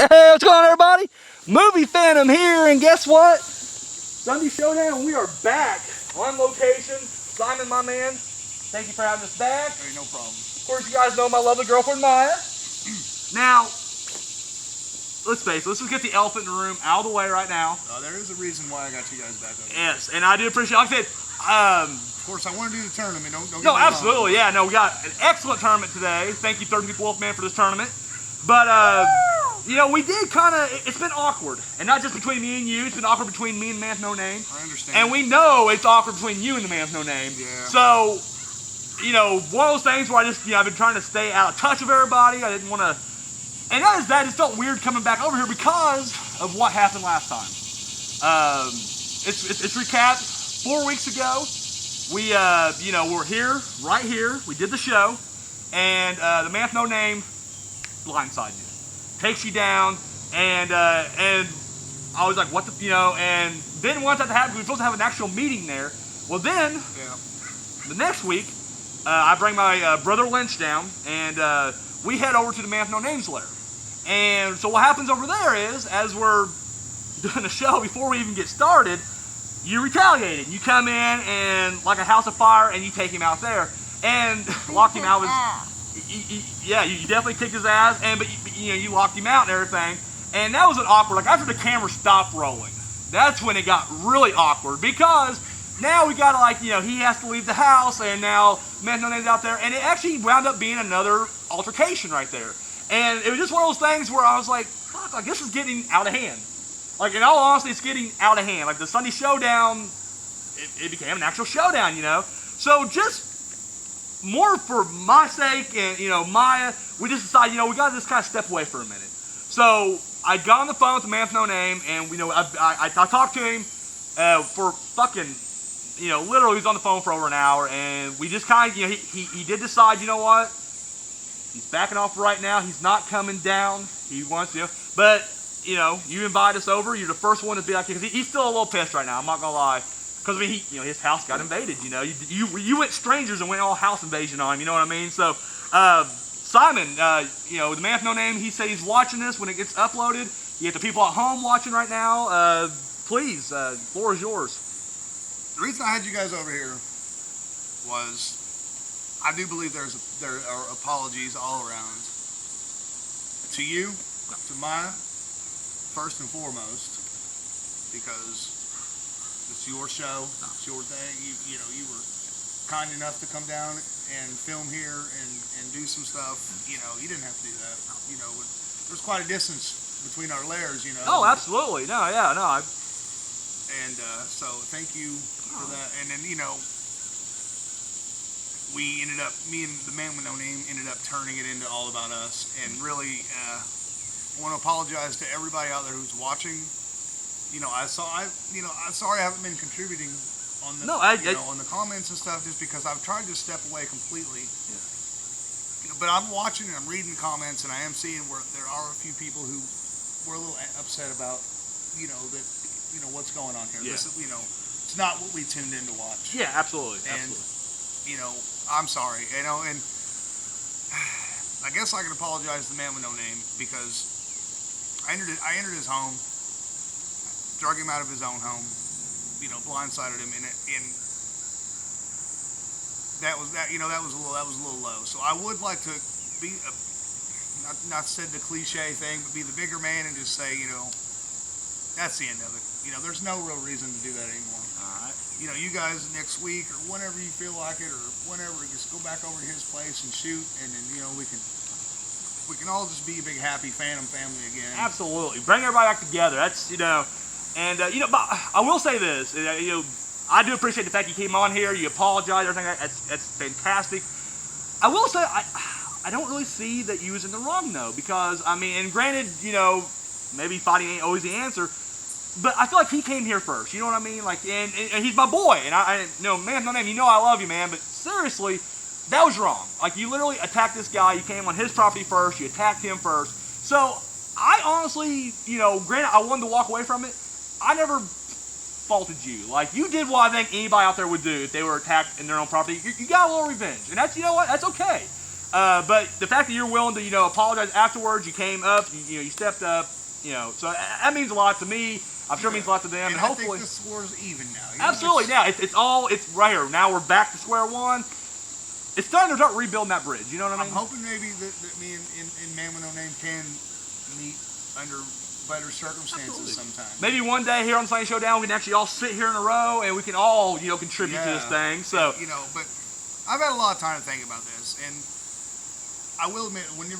Hey, what's going on, everybody? Movie Phantom here, and guess what? Sunday Showdown, we are back on location. Simon, my man, thank you for having us back. Hey, no problem. Of course, you guys know my lovely girlfriend, Maya. Now, let's face it, let's just get the elephant in the room out of the way right now. There is a reason why I got you guys back over. Yes, and I do appreciate, like I said, of course, I want to do the tournament. Don't get no, me absolutely, wrong. yeah. No, we got an excellent tournament today. Thank you, 30 People Wolfman, for this tournament. But, you know, we did kind of, it's been awkward. And not just between me and you, it's been awkward between me and the man with no name. I understand. And we know it's awkward between you and the man with no name. Yeah. So, you know, one of those things where I just, you know, I've been trying to stay out of touch with everybody. I didn't want to, and that is that. It felt weird coming back over here because of what happened last time. It's recapped 4 weeks ago. We, you know, we're here, right here. We did the show. And the man with no name blindsides you, takes you down, and I was like, what the, you know, and then once that happened, we were supposed to have an actual meeting there. Well, then, the next week, I bring my brother Lynch down, and we head over to the man with no name's lair. And so what happens over there is, as we're doing the show, before we even get started, you retaliated. You come in and like a house of fire, and you take him out there, and lock him out. Yeah, you definitely kicked his ass, but you know, you locked him out and everything, and that was an awkward. Like after the camera stopped rolling, that's when it got really awkward because now we got to, like, you know, he has to leave the house, and now man no name's out there, and it actually wound up being another altercation right there, and it was just one of those things where I was like, fuck, like this is getting out of hand. Like in all honesty, it's getting out of hand. Like the Sunday Showdown, it became an actual showdown, you know. So just more for my sake and, you know, Maya, we just decided, you know, we got to just kind of step away for a minute. So I got on the phone with the man with no name, and, you know, I talked to him for fucking, you know, literally he was on the phone for over an hour, and we just kind of, you know, he did decide, you know what, he's backing off right now. He's not coming down. He wants to, but, you know, you invite us over. You're the first one to be like, because he's still a little pissed right now. I'm not going to lie. Because, I mean, you know, his house got invaded, you know. You went strangers and went all house invasion on him, you know what I mean? So, Simon, you know, the man with no name, he said he's watching this when it gets uploaded. You get the people at home watching right now. Please, the floor is yours. The reason I had you guys over here was I do believe there are apologies all around. To you, to Maya, first and foremost, because it's your show, it's your thing. You know, you were kind enough to come down and film here and do some stuff. You know, you didn't have to do that. You know, there's quite a distance between our lairs, you know. Oh, absolutely. No, yeah, no. And so thank you for that. And then, you know, we ended up, me and the man with no name ended up turning it into all about us. And really, I want to apologize to everybody out there who's watching. You know, I'm sorry I haven't been contributing on the, on the comments and stuff, just because I've tried to step away completely. Yeah. You know, but I'm watching and I'm reading comments, and I am seeing where there are a few people who were a little upset about, you know, that, you know, what's going on here. Yeah. This, you know, it's not what we tuned in to watch. Yeah, absolutely. And, you know, I'm sorry. You know, and I guess I can apologize to the man with no name because I entered his home. Drug him out of his own home, you know, blindsided him, and that was a little low. So I would like to be not said the cliche thing, but be the bigger man and just say, you know, that's the end of it. You know, there's no real reason to do that anymore. All right. You know, you guys next week or whenever you feel like it, or whenever, just go back over to his place and shoot, and then, you know, we can all just be a big happy Phantom family again. Absolutely, bring everybody back together. That's, you know. And, you know, but I will say this, you know, I do appreciate the fact you came on here, you apologize, everything, that's fantastic. I will say, I don't really see that you was in the wrong, though, because, I mean, and granted, you know, maybe fighting ain't always the answer, but I feel like he came here first, you know what I mean? Like, and he's my boy, and I you know, man, no name, you know I love you, man, but seriously, that was wrong. Like, you literally attacked this guy, you came on his property first, you attacked him first, so I honestly, you know, granted, I wanted to walk away from it. I never faulted you. Like, you did what I think anybody out there would do if they were attacked in their own property. You got a little revenge. And that's, you know what, that's okay. But the fact that you're willing to, apologize afterwards, you came up, you stepped up, so that means a lot to me. I'm sure it means a lot to them, and hopefully. I think the score's even now. Absolutely, yeah. It's right here. Now we're back to square one. It's time to start rebuilding that bridge. You know what I mean? I'm hoping maybe that me and Man with No Name can meet under better circumstances sometime. Maybe one day here on Sunday Showdown, we can actually all sit here in a row and we can all, contribute to this thing. So, but I've had a lot of time to think about this, and I will admit, when you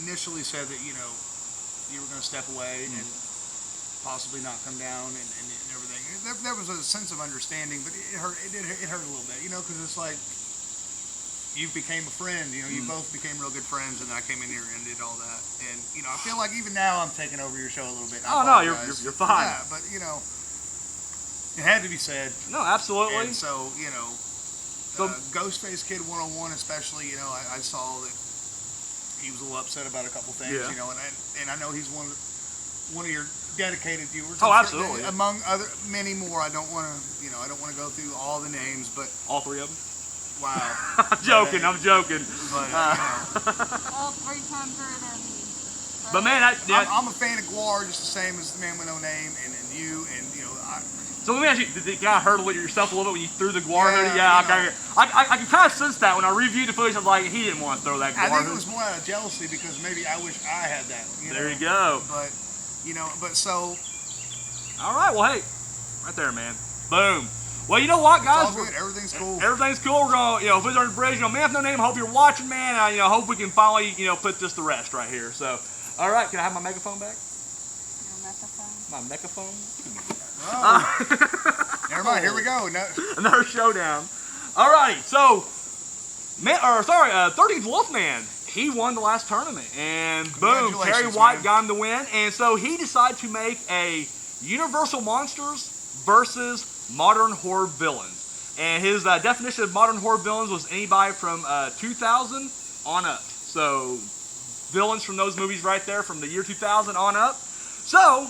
initially said that you were going to step away and possibly not come down and everything, there was a sense of understanding, but it hurt. It hurt a little bit, because it's like. You became a friend, you both became real good friends, and I came in here and did all that. And, I feel like even now I'm taking over your show a little bit. Oh, no, you're fine. Yeah, but, it had to be said. No, absolutely. And so, Ghostface Kid 101 especially, I saw that he was a little upset about a couple things, and I know he's one of your dedicated viewers. Oh, absolutely. Among many more. I don't want to go through all the names, but. All three of them? Wow. I'm joking. But, all 3 times better than me. But man, I'm a fan of Guar just the same as the Man with No Name and you and So let me ask you, did you kind of hurdle yourself a little bit when you threw the Guar hoodie? Yeah, I can kind of sense that when I reviewed the footage. I was like, he didn't want to throw that Guar hoodie. I think it was more out of jealousy because maybe I wish I had that. There you go. But so. All right. Well, hey, right there, man. Boom. Well, you know what, guys? It's all good. Everything's cool. Everything's cool. We're gonna, visit on the bridge. Man with No Name. I hope you're watching, man. I, hope we can finally, put this to rest right here. So, all right. Can I have my megaphone back? Your megaphone? My megaphone. Never mind. Here we go. Another showdown. All right. So, 13th Wolfman. He won the last tournament, and boom, Terry White got him the win. And so he decided to make a Universal Monsters versus Modern Horror Villains. And his definition of modern horror villains was anybody from 2000 on up. So villains from those movies right there from the year 2000 on up. So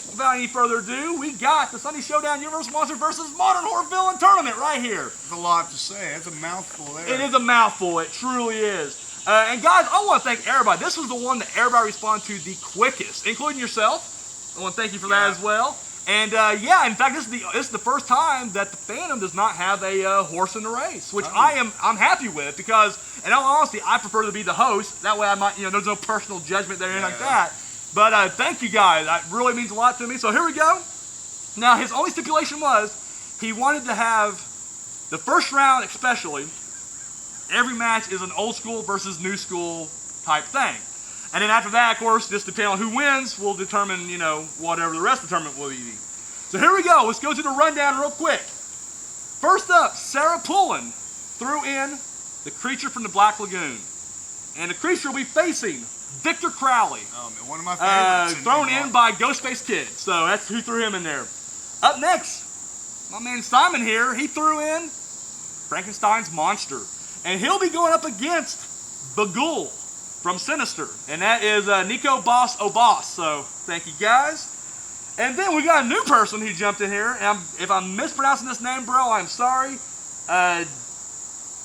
without any further ado, we got the Sunday Showdown Universal Monsters versus Modern Horror Villain Tournament right here. There's a lot to say. It's a mouthful there. It is a mouthful. It truly is. And guys, I want to thank everybody. This was the one that everybody responded to the quickest, including yourself. I want to thank you for that as well. And in fact, this is the first time that the Phantom does not have a horse in the race, which I'm happy with because, in all honesty, I prefer to be the host. That way, I might there's no personal judgment there or anything like that. But thank you guys. That really means a lot to me. So here we go. Now his only stipulation was he wanted to have the first round, especially. Every match is an old school versus new school type thing. And then after that, of course, just depending on who wins will determine, whatever the rest of the tournament will be. So here we go. Let's go through the rundown real quick. First up, Sarah Pullen threw in the creature from the Black Lagoon. And the creature will be facing Victor Crowley. Oh, man, one of my favorites. Thrown in by Ghostface Kid. So that's who threw him in there. Up next, my man Simon here, he threw in Frankenstein's monster. And he'll be going up against Bagul from Sinister. And that is Nico Boss Obas. So thank you guys. And then we got a new person who jumped in here. And if I'm mispronouncing this name, bro, I'm sorry.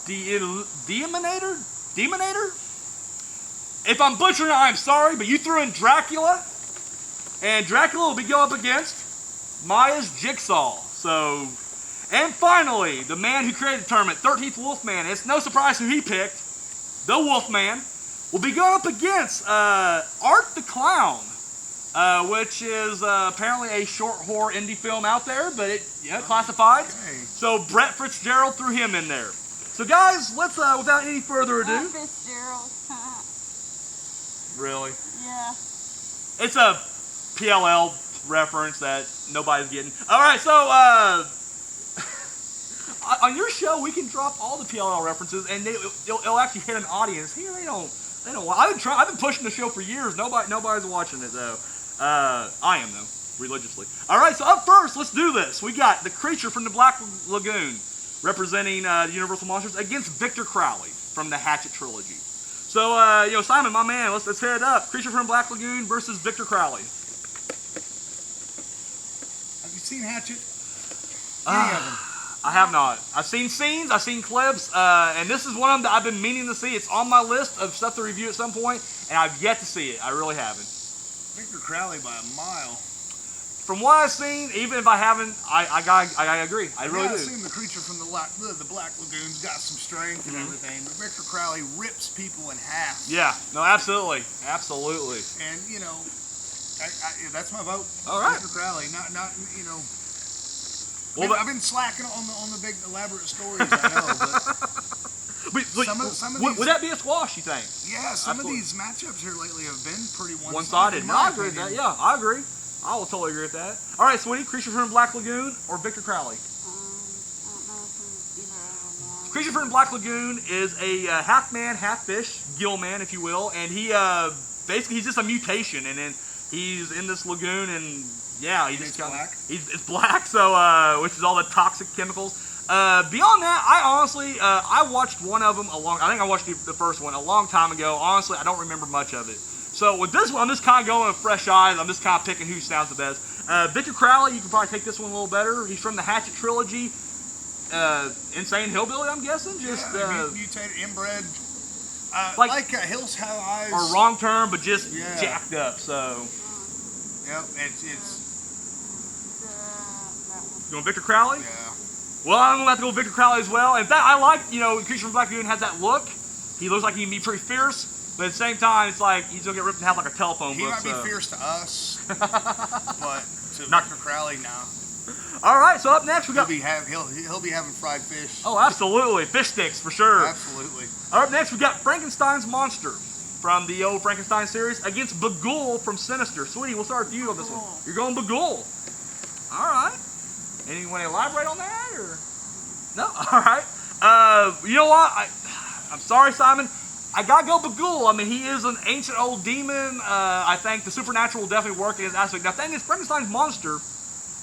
Demonator? If I'm butchering it, I'm sorry. But you threw in Dracula. And Dracula will be going up against Maya's Jigsaw. So... And finally, the man who created the tournament, 13th Wolfman. It's no surprise who he picked. The Wolfman will be going up against Art the Clown, which is apparently a short horror indie film out there, but it's classified. Okay. So Brett Fitzgerald threw him in there. So guys, let's without any further ado. Fitzgerald. Really? Yeah. It's a PLL reference that nobody's getting. All right, so. On your show, we can drop all the PLL references, and it'll actually hit an audience. Here, they don't. I've been pushing the show for years. Nobody's watching it though. I am though, religiously. All right, so up first, let's do this. We got the creature from the Black Lagoon, representing the Universal Monsters, against Victor Crowley from the Hatchet trilogy. So, Simon, my man, let's head up. Creature from Black Lagoon versus Victor Crowley. Have you seen Hatchet? Any of them? I have not. I've seen scenes, I've seen clips, and this is one of them that I've been meaning to see. It's on my list of stuff to review at some point, and I've yet to see it. I really haven't. Victor Crowley by a mile. From what I've seen, even if I haven't, I agree. I really do. I've seen the creature from the Black Lagoon's got some strength and everything, but Victor Crowley rips people in half. Yeah, no, absolutely. Absolutely. And, you know, that's my vote. All right. Victor Crowley, not you know. Well, I've been slacking on the big elaborate stories, I know, but some of these, would that be a squash, you think? yeah, some of these matchups here lately have been pretty One-sided. in No, my I agree with that. opinion. Yeah, I agree. I will totally agree with that. All right, Sweetie, Creature from Black Lagoon or Victor Crowley? I don't know if it's either of them. Creature from Black Lagoon is a half man, half fish, gill man, if you will, and he basically he's just a mutation, and then he's in this lagoon, and yeah, he just black. It's black, so which is all the toxic chemicals. Beyond that, I honestly I watched one of them I think I watched the first one a long time ago. Honestly, I don't remember much of it. So with this one, I'm just kind of going with fresh eyes. I'm just kind of picking who sounds the best. Victor Crowley, you can probably take this one a little better. He's from the Hatchet trilogy. Insane Hillbilly, I'm guessing. Just mutated, inbred. like Hills Have Eyes. or wrong term, but just jacked up. So. Yep, it's. That one. You want Victor Crowley? Yeah. Well, I'm going to have to go with Victor Crowley as well. In fact, I like, Creature from Black Lagoon has that look. He looks like he can be pretty fierce, but at the same time, it's like he's going to get ripped in half like a telephone He book. might be fierce to us, but to Not- Victor Crowley, no. All right, so up next we got... He'll be having fried fish. Oh, absolutely. Fish sticks, for sure. Absolutely. Up next, we got Frankenstein's Monster from the old Frankenstein series against Bagul from Sinister. Sweetie, we'll start with you on this one. Bagul. You're going Bagul. All right. Anyone want to elaborate on that, or no? All right. You know what? I'm sorry, Simon. I gotta go Bagul. I mean, he is an ancient old demon. I think the supernatural will definitely work in his aspect. Now, the thing is, Frankenstein's monster.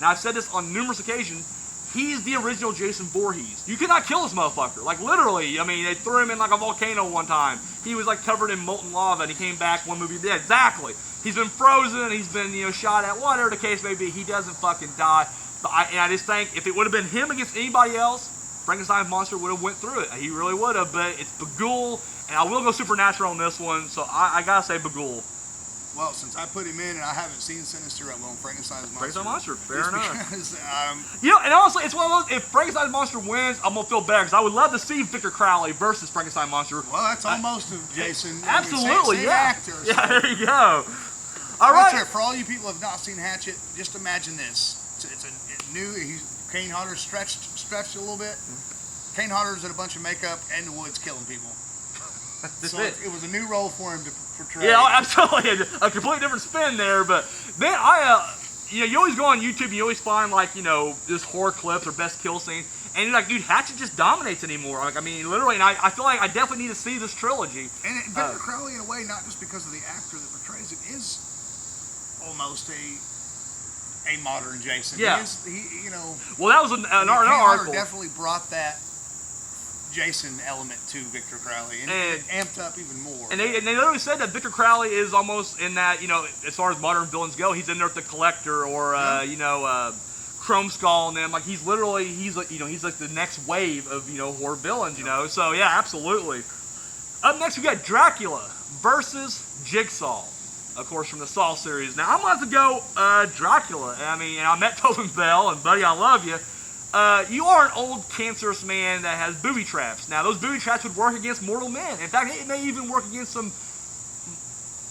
Now, I've said this on numerous occasions. He's the original Jason Voorhees. You cannot kill this motherfucker. Like, literally. I mean, they threw him in like a volcano one time. He was like covered in molten lava, and he came back one movie dead. Exactly. He's been frozen. He's been shot at. Whatever the case may be, he doesn't fucking die. But I just think if it would have been him against anybody else, Frankenstein's monster would have went through it. He really would have. But it's Bagul, and I will go supernatural on this one. So I gotta say Bagul. Well, since I put him in and I haven't seen Sinister, I'm going Frankenstein's Monster. Frankenstein's Monster, fair Just enough. Because, And honestly, it's one of those. If Frankenstein's Monster wins, I'm gonna feel better because I would love to see Victor Crowley versus Frankenstein Monster. well, that's almost of Jason. Absolutely, same yeah. actor. Yeah, there you go. All right. There, for all you people who have not seen Hatchet, just imagine this. It's new. Kane Hodder stretched a little bit. Kane Hodder's in a bunch of makeup and the woods killing people. So it was a new role for him to portray. Yeah, absolutely. A completely different spin there. But then you always go on YouTube and you always find like, this horror clips or best kill scene. And you're like, dude, Hatchet just dominates anymore. Like, I mean, literally, and I feel like I definitely need to see this trilogy. And Victor Crowley, in a way, not just because of the actor that portrays it, is almost a modern Jason. Yeah. Well, that was an article. Definitely brought that Jason element to Victor Crowley, and it amped up even more. And they literally said that Victor Crowley is almost in that, as far as modern villains go, he's in there with the Collector or Chrome Skull and them. Like he's like the next wave of horror villains. So yeah, absolutely. Up next we got Dracula versus Jigsaw, of course from the Saw series. Now I'm gonna have to go Dracula. I mean, and I met Tobin Bell, and buddy, I love you. You are an old cancerous man that has booby traps. Now, those booby traps would work against mortal men. In fact, it may even work against some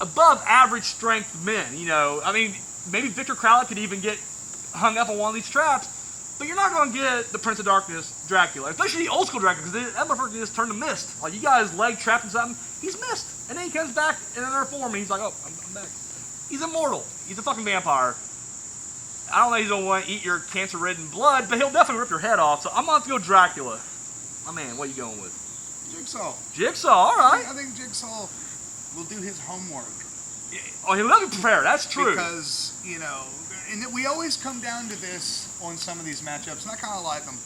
above average strength men. I mean, maybe Victor Crowley could even get hung up on one of these traps, but you're not going to get the Prince of Darkness Dracula, especially the old school Dracula, because that motherfucker can just turn to mist. Like, you got his leg trapped in something, he's mist. And then he comes back in another form, and he's like, oh, I'm back. He's immortal. He's a fucking vampire. I don't know if he's going to want to eat your cancer-ridden blood, but he'll definitely rip your head off. So I'm going to have to go Dracula. My man, what are you going with? Jigsaw. Jigsaw, all right. I think Jigsaw will do his homework. Oh, he'll be prepared. That's true. Because, and we always come down to this on some of these matchups, and I kind of like them.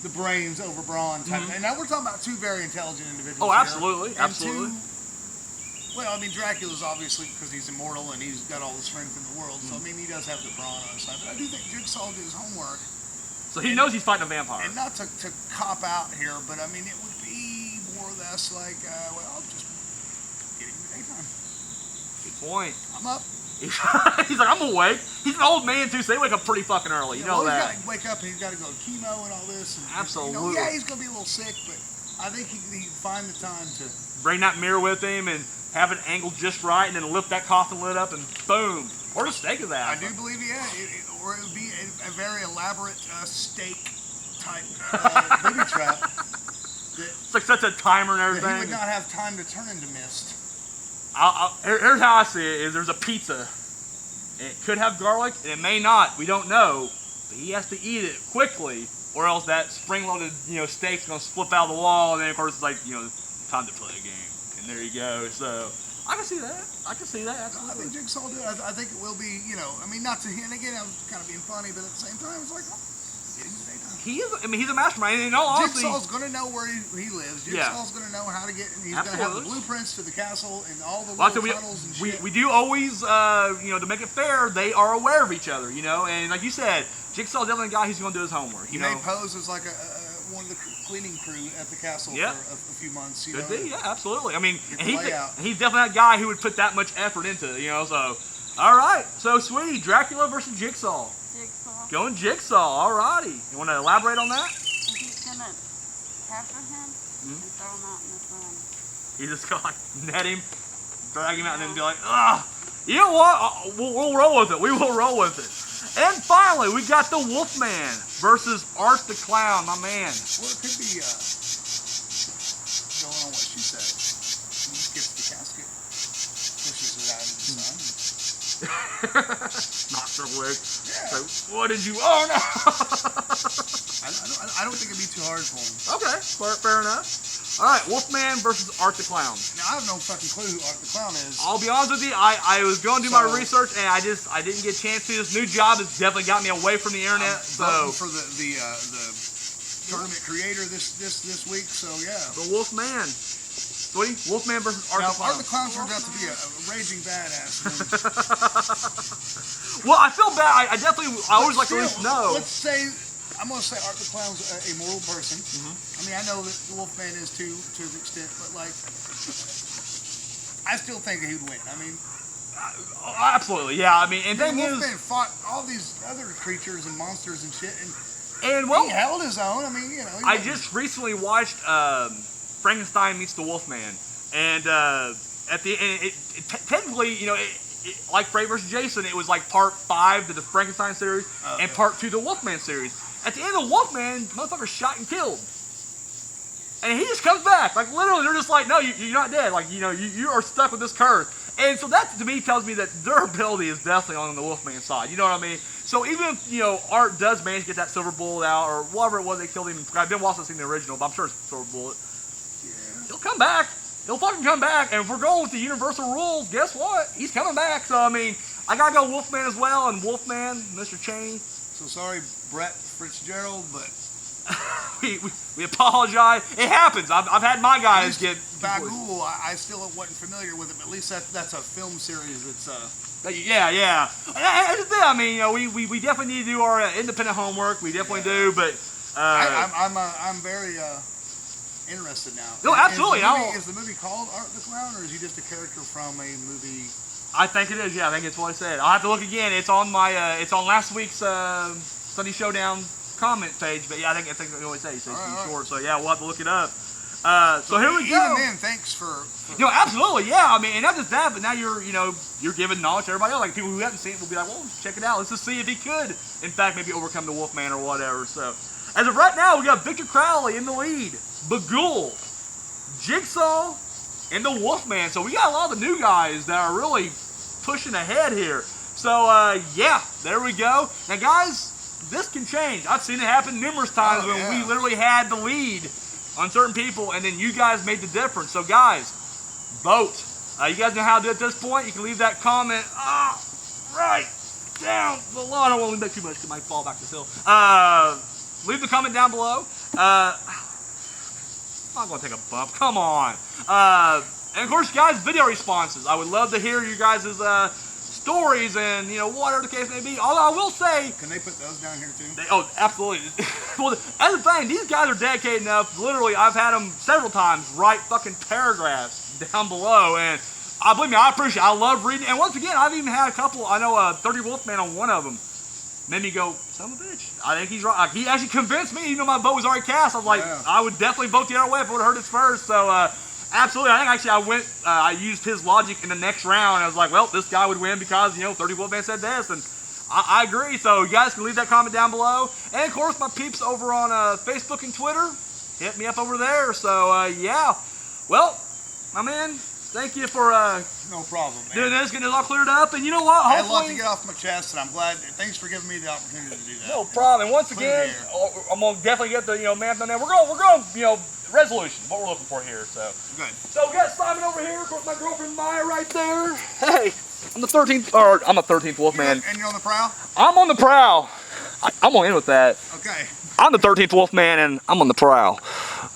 The brains over brawn type. And now we're talking about two very intelligent individuals. Oh, absolutely. Here, absolutely. Well, I mean, Dracula's obviously because he's immortal and he's got all the strength in the world. So, I mean, he does have the brawn on his side. But I do think Jigsaw did his homework So he knows he's fighting a vampire. And not to cop out here, but I mean, it would be more or less like, well, just getting the daytime. Good point. I'm up. He's like, I'm awake. He's an old man too, so they wake up pretty fucking early. You know that. He's got to wake up and he's got to go to chemo and all this. And, Absolutely. You know, yeah, he's going to be a little sick, but I think he can find the time to bring that mirror with him and have it angled just right, and then lift that coffin lid up and boom. Or just steak of that. I do believe, yeah, or it would be a very elaborate steak type booby trap. It's like such a timer and everything. He would not have time to turn into mist. Here's how I see it: is there's a pizza. It could have garlic, and it may not. We don't know. But he has to eat it quickly, or else that spring-loaded, steak's gonna slip out of the wall, and then of course it's like, time to play a game. And there you go. So I can see that. Absolutely. I think Jigsaw will do it. I think it will be, I mean, not to him. Again, I was kind of being funny, but at the same time, it's like, getting the daytime. He is. I mean, he's a mastermind. And in all honesty, Jigsaw's going to know where he lives. Jigsaw's going to know how to get. He's going to have the blueprints to the castle and all the little tunnels and shit. We do always, to make it fair, they are aware of each other, and like you said, Jigsaw's definitely a guy who's going to do his homework. He may pose as like one of the cleaning crew at the castle for a few months. Could be, yeah, absolutely. I mean, and he's definitely that guy who would put that much effort into it, So, all right. So, sweetie, Dracula versus Jigsaw. Jigsaw. Going Jigsaw. All righty. You want to elaborate on that? He's going to capture him and throw him out in the sun. He's just going to net him, drag him out, and then be like, ugh. You know what? We'll roll with it. We will roll with it. And finally, we got the Wolfman versus Art the Clown, my man. Well, it could be going on what she said. She just gets the casket, pushes it out into the sun. Knocks her wig. Yeah. So, what did you? Oh no! I don't think it'd be too hard for him. Okay, fair enough. All right, Wolfman versus Art the Clown. Now I have no fucking clue who Art the Clown is. I'll be honest with you, I was going to do my research and I didn't get a chance to. This new job has definitely got me away from the internet. I'm for the tournament creator this week. So yeah. The Wolfman. Sweetie, Wolfman versus Art the Clown. Art the Clown turns out to be a raging badass. Well, I feel bad. I always like to at least know. Let's say. I'm going to say Art the Clown's a moral person. I mean, I know that the Wolfman is to an extent, but like, I still think that he'd win. I mean, absolutely, yeah. I mean, and the then Wolfman fought all these other creatures and monsters and shit, and well, he held his own. I mean, I just recently watched Frankenstein Meets the Wolfman, and at the end, technically, like Freddy vs. Jason, it was like part 5 to the Frankenstein series and part 2 to the Wolfman series. At the end of the Wolfman, motherfucker's shot and killed. And he just comes back. Like, literally, they're just like, no, you're not dead. Like, you are stuck with this curse. And so that, to me, tells me that durability is definitely on the Wolfman side. You know what I mean? So even if, Art does manage to get that silver bullet out, or whatever it was they killed him, I've been watching the original, but I'm sure it's a silver bullet. Yeah. He'll come back. He'll fucking come back. And if we're going with the universal rules, guess what? He's coming back. So, I mean, I gotta go Wolfman as well, and Wolfman, Mr. Cheney. So sorry, Brett Fitzgerald, but we apologize. It happens. I've had my guys get Bagul. I still wasn't familiar with him. At least that's a film series. It's yeah. I mean, we definitely need to do our independent homework. We definitely do, but I'm very interested now. No, absolutely. Is the movie called Art the Clown, or is he just a character from a movie? I think it is. Yeah, I think it's what I said. I'll have to look again. It's on my. It's on last week's Sunday Showdown comment page. But yeah, I think I always say so. It's short. So yeah, we'll have to look it up. So here we go. Even then, thanks for absolutely. Yeah, I mean, and not just that, but now you're giving knowledge to everybody else. Like people who haven't seen it will be like, well, check it out. Let's just see if he could, in fact, maybe overcome the Wolfman or whatever. So as of right now, we got Victor Crowley in the lead, Bagul, Jigsaw, and the Wolfman. So we got a lot of the new guys that are really pushing ahead here. So yeah, there we go. Now guys, this can change. I've seen it happen numerous times when we literally had the lead on certain people and then you guys made the difference. So guys, vote. You guys know how to do it at this point. You can leave that comment right down below. I don't want to leave that too much because it might fall back this hill. Leave the comment down below. I'm not going to take a bump. Come on. And of course, guys, video responses. I would love to hear you guys' stories and, you know, whatever the case may be. Although I will say, Can they put those down here too? oh, absolutely. Well, as a thing, these guys are dedicated enough. Literally, I've had them several times write fucking paragraphs down below, and believe me, I appreciate it. I love reading. And once again, I've even had a couple. I know 30 Wolfman on one of them. Made me go, son of a bitch. I think he's right. He actually convinced me, even though my vote was already cast. I was like, Yeah. I would definitely vote the other way if I would have heard this first. So, absolutely. I think actually I used his logic in the next round. I was like, well, this guy would win because, you know, 30 Wolfman said this. And I agree. So, you guys can leave that comment down below. And, of course, my peeps over on Facebook and Twitter, hit me up over there. So, yeah. Well, my man, thank you for No problem, man. doing this, getting it all cleared up. And you know what? I had a lot to Hopefully, get off my chest, and I'm glad. Thanks for giving me the opportunity to do that. no problem. And once Clear again, the air. I'm gonna definitely get the man on there. We're going, you know, resolution. What we're looking for here. So, Good. so we got Simon over here. Of course, my girlfriend Maya right there. Hey, I'm the 13th, or I'm a 13th Wolfman. And you're on the prowl? I'm on the prowl. I'm gonna end with that. Okay. I'm the 13th Wolfman, and I'm on the prowl.